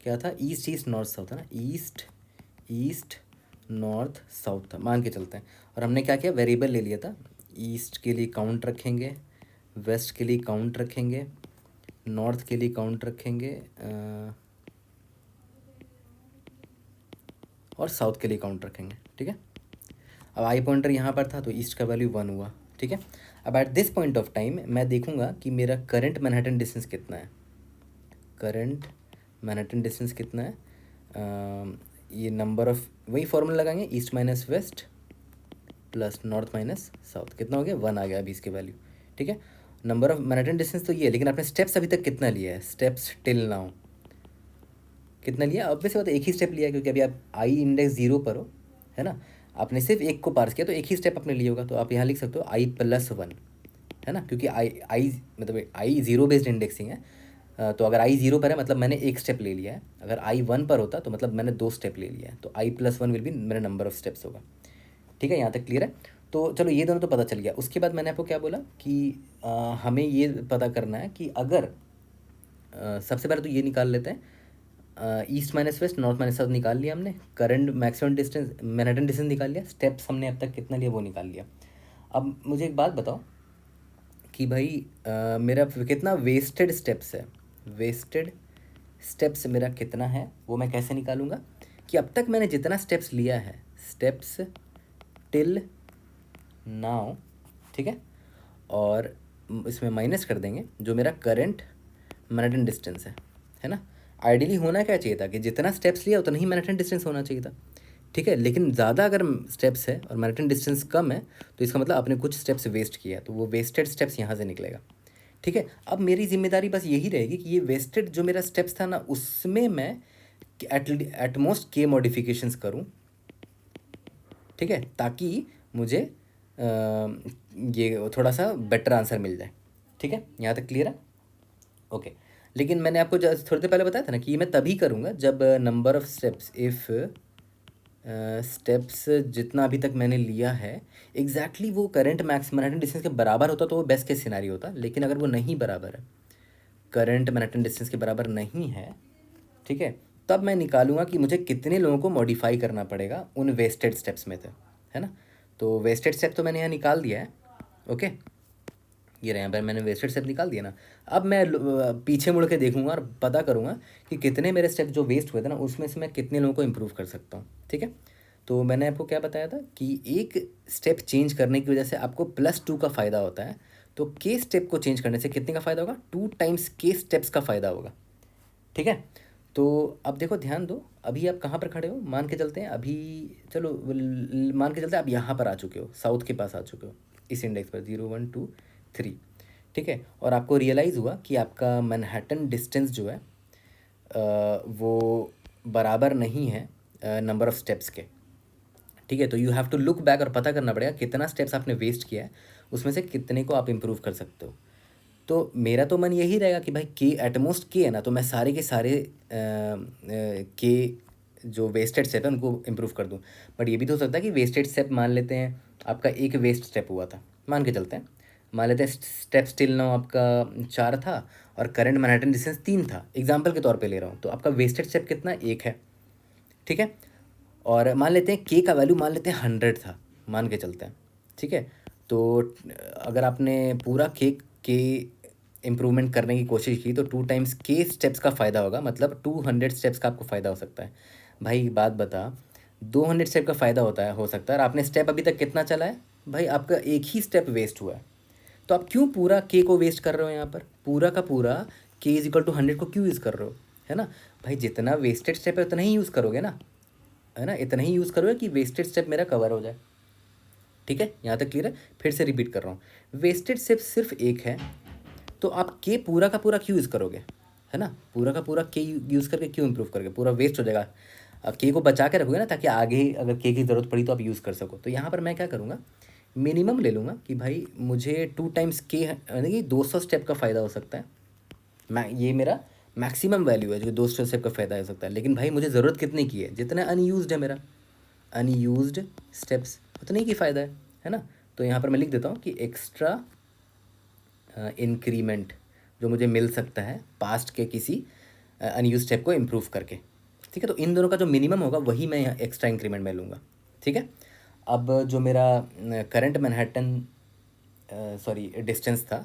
क्या था? ईस्ट ईस्ट नॉर्थ साउथ है ना, ईस्ट ईस्ट नॉर्थ साउथ था, मान के चलते हैं। और हमने क्या किया? वेरिएबल ले लिया था, ईस्ट के लिए काउंट रखेंगे, वेस्ट के लिए काउंट रखेंगे, नॉर्थ के लिए काउंट रखेंगे, और साउथ के लिए काउंट रखेंगे, ठीक है। अब आई पॉइंटर यहाँ पर था, तो ईस्ट का वैल्यू 1 हुआ, ठीक है। अब eight this point of time मैं देखूंगा कि मेरा करंट मैनहट्टन डिस्टेंस कितना है। करंट मैनहट्टन डिस्टेंस कितना है? ये नंबर ऑफ, वही फॉर्मूला लगाएंगे, east minus west plus north minus south, कितना हो गया? 1 आ गया अभी इसके वैल्यू, ठीक है। नंबर ऑफ मैनहट्टन डिस्टेंस तो ये है, लेकिन आपने स्टेप्स अभी तक कितना लिया है? स्टेप्स टिल नाउ कितना लिया? अब वैसे बात एक ही स्टेप लिया है, क्योंकि अभी आप आई इंडेक्स 0 पर हो, है ना। आपने सिर्फ एक को पार्स किया, तो एक ही स्टेप आपने लिया होगा, तो आप यहाँ लिख सकते हो i+1, है ना, क्योंकि आई मतलब आई 0 बेस्ड इंडेक्सिंग है। तो अगर आई 0 पर है मतलब मैंने एक स्टेप ले लिया है, अगर आई 1 पर होता तो मतलब मैंने 2 स्टेप ले लिया है, तो i+1 विल बी मेरा नंबर ऑफ स्टेप्स होगा, ठीक है। यहाँ तक क्लियर है? तो चलो ये दोनों तो पता चल गया। उसके बाद मैंने आपको क्या बोला कि हमें ये पता करना है कि अगर सबसे पहले तो ये निकाल लेते हैं, east minus west, north minus south निकाल लिया हमने, current maximum distance Manhattan distance निकाल लिया, स्टेप्स हमने अब तक कितना लिया वो निकाल लिया। अब मुझे एक बात बताओ कि भाई मेरा कितना वेस्टेड स्टेप्स है? वेस्टेड स्टेप्स मेरा कितना है वो मैं कैसे निकालूंगा? कि अब तक मैंने जितना स्टेप्स लिया है, स्टेप्स टिल नाउ, ठीक है, और इसमें माइनस कर देंगे जो मेरा करंट मैनहट्टन डिस्टेंस है ना। आइडियली होना क्या चाहिए था कि जितना स्टेप्स लिया उतना ही मैनहट्टन डिस्टेंस होना चाहिए था, ठीक है। लेकिन ज़्यादा अगर स्टेप्स है और मैनहट्टन डिस्टेंस कम है, तो इसका मतलब आपने कुछ स्टेप्स वेस्ट किया, तो वो वेस्टेड स्टेप्स यहाँ से निकलेगा, ठीक है। अब मेरी जिम्मेदारी बस यही रहेगी कि ये वेस्टेड जो मेरा स्टेप्स था ना, उसमें मैं एटमोस्ट के मॉडिफिकेशंस करूँ, ठीक है, ताकि मुझे ये थोड़ा सा बेटर आंसर मिल जाए। ठीक है, यहाँ तक क्लियर है? ओके। लेकिन मैंने आपको थोड़ी देर पहले बताया था ना कि ये मैं तभी करूँगा जब number of steps, if steps जितना अभी तक मैंने लिया है एग्जैक्टली वो करंट मैक्स मैनहट्टन डिस्टेंस के बराबर होता तो वो बेस्ट केस सिनारियो होता। लेकिन अगर वो नहीं बराबर है, करंट मैनहट्टन डिस्टेंस के बराबर नहीं है, ठीक है, तब मैं निकालूंगा कि मुझे कितने लोगों को मॉडिफाई करना पड़ेगा उन वेस्टेड स्टेप्स में से, है ना। तो वेस्टेड स्टेप तो मैंने यहाँ निकाल दिया है। ओके, ये रहे, यहाँ पर मैंने वेस्टेड स्टेप निकाल दिया ना। अब मैं पीछे मुड़ के देखूंगा और पता करूंगा कि कितने मेरे स्टेप जो वेस्ट हुए थे ना उसमें से मैं कितने लोगों को इम्प्रूव कर सकता हूँ। ठीक है, तो मैंने आपको क्या बताया था कि एक स्टेप चेंज करने की वजह से आपको +2 का फ़ायदा होता है। तो के स्टेप को चेंज करने से कितने का फ़ायदा होगा? 2 टाइम्स के स्टेप्स का फ़ायदा होगा। ठीक है, तो अब देखो, ध्यान दो, अभी आप कहाँ पर खड़े हो? मान के चलते हैं अभी, चलो मान के चलते हैं आप यहाँ पर आ चुके हो, साउथ के पास आ चुके हो, इस इंडेक्स पर 0 1 2 3। ठीक है, और आपको रियलाइज़ हुआ कि आपका मैनहट्टन डिस्टेंस जो है वो बराबर नहीं है नंबर ऑफ़ स्टेप्स के। ठीक है, तो you have to look back और पता करना पड़ेगा कितना स्टेप्स आपने वेस्ट किया है, उसमें से कितने को आप इम्प्रूव कर सकते हो। तो मेरा तो मन यही रहेगा कि भाई के एटमोस्ट के है ना, तो मैं सारे के सारे के जो वेस्टेड स्टेप है उनको इम्प्रूव कर दूँ। बट ये भी तो हो सकता है कि वेस्टेड स्टेप मान लेते हैं आपका एक वेस्ट स्टेप हुआ था, मान के चलते हैं, मान लेते हैं स्टेप स्टिल नाउ आपका 4 था और करंट मैनहट्टन डिस्टेंस 3 था, एग्जाम्पल के तौर पे ले रहा हूँ। तो आपका वेस्टेड स्टेप कितना? 1 है। ठीक है, और मान लेते हैं के का वैल्यू मान लेते हैं 100 था, मान के चलते हैं। ठीक है, तो अगर आपने पूरा के इम्प्रूवमेंट करने की कोशिश की तो 2 टाइम्स के स्टेप्स का फ़ायदा होगा, मतलब 200 स्टेप्स का आपको फ़ायदा हो सकता है। भाई बात बता, 200 स्टेप का फ़ायदा होता है, हो सकता है, और आपने स्टेप अभी तक कितना चला है? भाई आपका एक ही स्टेप वेस्ट हुआ है। तो आप क्यों पूरा के को वेस्ट कर रहे हो यहाँ पर? पूरा का पूरा के इज इक्वल टू 100 को क्यों यूज़ कर रहे हो? है ना भाई, जितना वेस्टेड स्टेप है उतना ही यूज़ करोगे ना, है ना, इतना ही यूज़ करोगे कि वेस्टेड स्टेप मेरा कवर हो जाए। ठीक है, यहाँ तक क्लियर है? फिर से रिपीट कर रहा हूँ, वेस्टेड स्टेप सिर्फ एक है, तो आप के पूरा का पूरा क्यों यूज़ करोगे? है ना, पूरा का पूरा के यूज़ करके क्यों इंप्रूव करोगे? पूरा वेस्ट हो जाएगा। के को बचा के रखोगे ना, ताकि आगे अगर के की ज़रूरत पड़ी तो आप यूज़ कर सको। तो यहाँ पर मैं क्या करूँगा, मिनिमम ले लूँगा कि भाई मुझे 2 टाइम्स के, यानी कि 200 स्टेप का फ़ायदा हो सकता है। मैं, ये मेरा मैक्सिमम वैल्यू है जो 200 स्टेप का फ़ायदा हो सकता है। लेकिन भाई मुझे ज़रूरत कितने की है? जितना अनयूज्ड है मेरा, अनयूज्ड स्टेप्स उतने ही की फ़ायदा है ना। तो यहाँ पर मैं लिख देता हूँ कि एक्स्ट्रा इंक्रीमेंट जो मुझे मिल सकता है पास्ट के किसी अनयूज स्टेप को इम्प्रूव करके। ठीक है, तो इन दोनों का जो मिनिमम होगा वही मैं यहाँ एक्स्ट्रा इंक्रीमेंट में लूँगा। ठीक है, अब जो मेरा करंट मैनहट्टन सॉरी डिस्टेंस था,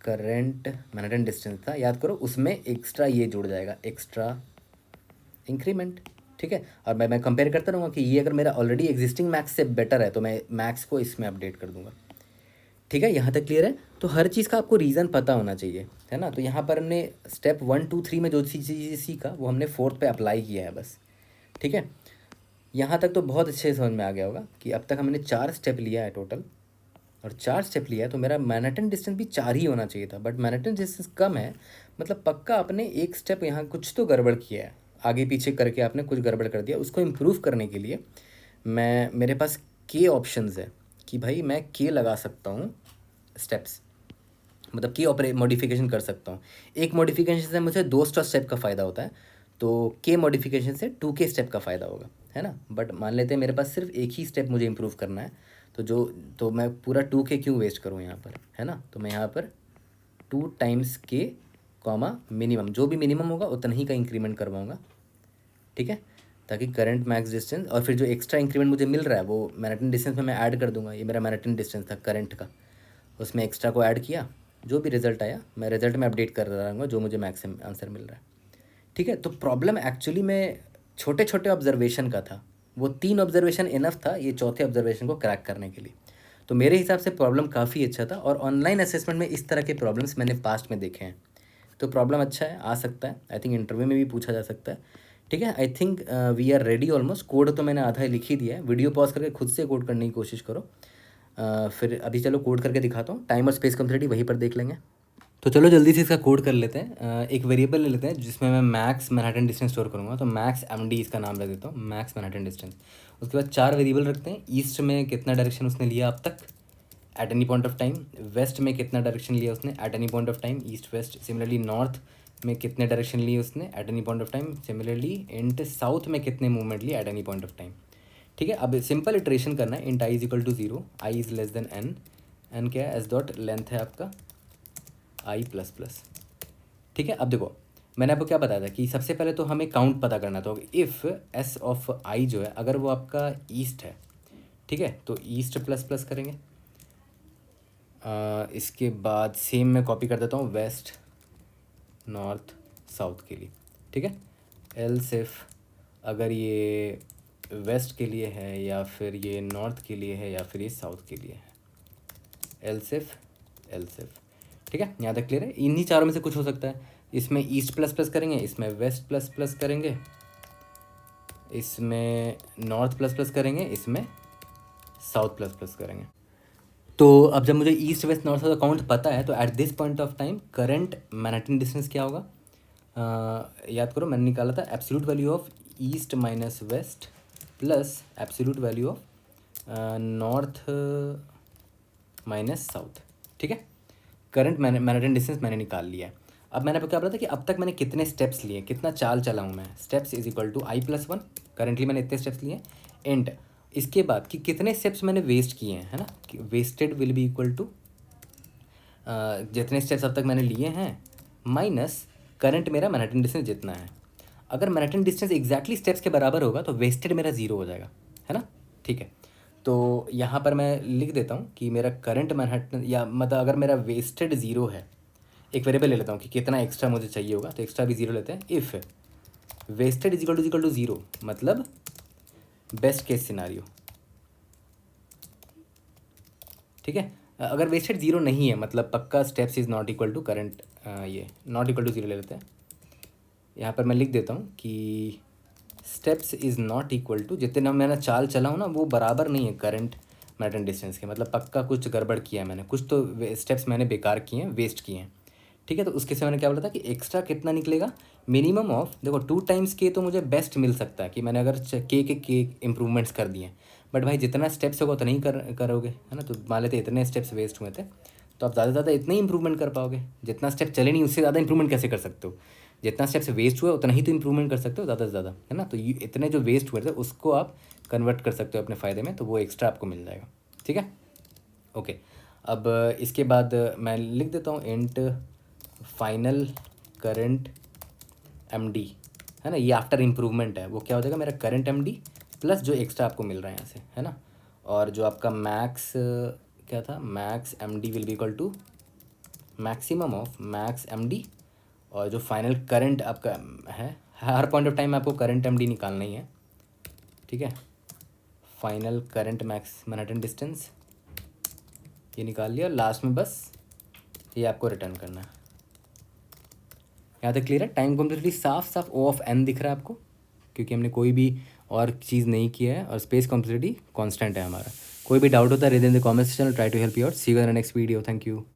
करंट मैनहट्टन डिस्टेंस था, याद करो, उसमें एक्स्ट्रा ये जुड़ जाएगा, एक्स्ट्रा इंक्रीमेंट। ठीक है, और मैं कंपेयर करता रहूँगा कि ये अगर मेरा ऑलरेडी एग्जिस्टिंग मैक्स से बेटर है तो मैं मैक्स को इसमें अपडेट कर दूँगा। ठीक है, यहाँ तक क्लियर है? तो हर चीज़ का आपको रीज़न पता होना चाहिए, है ना। तो यहाँ पर हमने स्टेप 1 2 3 में जो चीज़ सीखा वो हमने 4th पे अप्लाई किया है बस। ठीक है, यहाँ तक तो बहुत अच्छे से समझ में आ गया होगा कि अब तक हमने 4 स्टेप लिया है टोटल, और 4 स्टेप लिया है तो मेरा मैनहट्टन डिस्टेंस भी 4 ही होना चाहिए था, बट मैनहट्टन डिस्टेंस कम है, मतलब पक्का आपने एक स्टेप यहाँ कुछ तो गड़बड़ किया है, आगे पीछे करके आपने कुछ गड़बड़ कर दिया। उसको इम्प्रूव करने के लिए मेरे पास के ऑप्शंस है कि भाई मैं के लगा सकता हूँ स्टेप्स, मतलब की मॉडिफिकेशन कर सकता हूँ। एक मॉडिफिकेशन से मुझे 200 स्टेप का फ़ायदा होता है, तो के मॉडिफिकेशन से 2 के स्टेप का फ़ायदा होगा, है ना। बट मान लेते हैं मेरे पास सिर्फ एक ही स्टेप मुझे इम्प्रूव करना है, तो मैं पूरा 2 के क्यों वेस्ट करूँ यहाँ पर, है ना। तो मैं यहाँ पर 2 टाइम्स के कॉमा मिनिमम, जो भी मिनिमम होगा उतना ही का इंक्रीमेंट करवाऊँगा। ठीक है, ताकि करंट मैक्स डिस्टेंस और फिर जो एक्स्ट्रा इंक्रीमेंट मुझे मिल रहा है वो मैनहट्टन डिस्टेंस में मैं ऐड कर दूंगा। ये मेरा मैनहट्टन डिस्टेंस था करंट का, उसमें एक्स्ट्रा को ऐड किया, जो भी रिजल्ट आया मैं रिजल्ट में अपडेट कर रहा हूँ जो मुझे मैक्सिमम आंसर मिल रहा है। ठीक है, तो प्रॉब्लम एक्चुअली में छोटे छोटे ऑब्जर्वेशन का था, वो 3 ऑब्जर्वेशन इनफ था ये चौथे ऑब्जर्वेशन को क्रैक करने के लिए। तो मेरे हिसाब से प्रॉब्लम काफ़ी अच्छा था, और ऑनलाइन असेसमेंट में इस तरह के प्रॉब्लम्स मैंने पास्ट में देखे हैं। तो प्रॉब्लम अच्छा है, आ सकता है, आई थिंक इंटरव्यू में भी पूछा जा सकता है। ठीक है, I think we are ready almost. Code तो मैंने आधा ही लिख ही दिया है, वीडियो पॉज करके खुद से कोड करने की कोशिश करो। फिर अभी चलो कोड करके दिखाता हूँ, टाइम और स्पेस कंप्लीटी वहीं पर देख लेंगे। तो चलो जल्दी से इसका कोड कर लेते हैं। एक वेरिएबल ले लेते हैं जिसमें मैं मैक्स मैनहट्टन डिस्टेंस स्टोर करूँगा, तो मैक्स MD इसका नाम रख देता हूँ, मैक्स मैनहट्टन डिस्टेंस। उसके बाद 4 वेरिएबल रखते हैं। ईस्ट में कितना डायरेक्शन उसने लिया अब तक at any point of time, west में कितना डायरेक्शन लिया उसने at any point of time, east west. Similarly north में कितने डायरेक्शन लिए उसने at any point of time, similarly int south में कितने मूवमेंट लिए at any point of time. ठीक है, अब सिंपल इटरेशन करना है। Int I is equal to 0, I is less than N, N क्या है, एस डॉट लेंथ है आपका आई प्लस प्लस। ठीक है, अब देखो मैंने आपको क्या बताया था कि सबसे पहले तो हमें काउंट पता करना था। इफ़ एस ऑफ आई जो है अगर वो आपका ईस्ट है, ठीक है, तो ईस्ट प्लस प्लस करेंगे। इसके बाद सेम मैं कॉपी कर देता हूँ वेस्ट नॉर्थ साउथ के लिए। ठीक है, एल सिर्फ अगर ये वेस्ट के लिए है या फिर ये नॉर्थ के लिए है या फिर ये साउथ के लिए है, एल सिर्फ एल सिर्फ। ठीक है, यहाँ तक क्लियर है। इन्हीं चारों में से कुछ हो सकता है। इसमें ईस्ट प्लस प्लस करेंगे, इसमें वेस्ट प्लस प्लस करेंगे, इसमें नॉर्थ प्लस प्लस करेंगे, इसमें साउथ प्लस प्लस करेंगे। तो अब जब मुझे east west north south account पता है तो at this point of time current Manhattan distance क्या होगा, याद करो मैंने निकाला था absolute value of east minus west plus absolute value of north minus south. ठीक है, करंट मैनहट्टन डिस्टेंस मैंने निकाल लिया है। अब मैंने आपको क्या बोला था कि अब तक मैंने कितने स्टेप्स लिए, कितना चाल चला हूँ मैं, steps is equal to I plus 1। Currently मैंने इतने स्टेप्स लिए। एंड इसके बाद कि कितने स्टेप्स मैंने वेस्ट किए हैं, है ना, wasted will be equal to जितने स्टेप्स अब तक मैंने लिए हैं माइनस करंट मेरा मैनहट्टन डिस्टेंस जितना है। अगर मैनहट्टन डिस्टेंस एग्जैक्टली स्टेप्स के बराबर होगा तो वेस्टेड मेरा 0 हो जाएगा, है ना। ठीक है, तो यहाँ पर मैं लिख देता हूँ कि मेरा करंट मैनहट्टन, या मतलब अगर मेरा वेस्टेड 0 है, एक वेरिएबल ले लेता हूँ कि कितना एक्स्ट्रा मुझे चाहिए होगा, तो एक्स्ट्रा भी 0 लेते हैं। If wasted is equal to 0 मतलब बेस्ट केस सिनारियो। ठीक है, अगर वेस्टेड 0 नहीं है मतलब पक्का steps is not equal to current, ये नॉट इक्वल टू 0 ले लेते हैं। यहाँ पर मैं लिख देता हूँ कि steps is not equal to, जितना मैंने चाल चला हूँ ना वो बराबर नहीं है करंट मैनहट्टन डिस्टेंस के, मतलब पक्का कुछ गड़बड़ किया है मैंने, कुछ तो स्टेप्स मैंने बेकार किए हैं, वेस्ट किए हैं। ठीक है, तो उसके से मैंने क्या बोला था कि एक्स्ट्रा कितना निकलेगा, मिनिमम ऑफ, देखो 2 टाइम्स के तो मुझे बेस्ट मिल सकता है कि मैंने अगर के इम्प्रूवमेंट्स कर दिए, बट भाई जितना स्टेप्स होगा उतना ही करोगे, है ना। तो मान लेते इतने स्टेप्स वेस्ट हुए थे, तो आप ज़्यादा से ज़्यादा इतने ही इंप्रूवमेंट कर पाओगे। जितना स्टेप चले नहीं उससे ज़्यादा इंप्रूवमेंट कैसे कर सकते हो, जितना स्टेप्स वेस्ट हुए उतना ही तो इंप्रूवमेंट कर सकते हो ज़्यादा से ज़्यादा, है ना। तो ये इतने जो वेस्ट हुए थे उसको आप कन्वर्ट कर सकते हो अपने फ़ायदे में, तो वो एक्स्ट्रा आपको मिल जाएगा। ठीक है, ओके। अब इसके बाद मैं लिख देता हूँ int final current M D, है ना, ये आफ्टर इम्प्रूवमेंट है, वो क्या हो जाएगा मेरा करंट एम डी प्लस जो एक्स्ट्रा आपको मिल रहा है यहाँ से, है ना। और जो आपका मैक्स क्या था, max M D will be equal to maximum of max M D, और जो फाइनल करंट आपका है, हर पॉइंट ऑफ टाइम में आपको करंट एम डी निकालना ही है। ठीक है, final current max Manhattan distance ये निकाल लिया, लास्ट में बस ये आपको रिटर्न करना है। यहाँ तक क्लियर है। टाइम कॉम्प्लेक्सिटी साफ साफ ओ ऑफ एन दिख रहा है आपको, क्योंकि हमने कोई भी और चीज़ नहीं किया है, और स्पेस कॉम्प्लेक्सिटी कांस्टेंट है हमारा। कोई भी डाउट होता है read in the comment section, try to help you out. See you in the next video, thank you.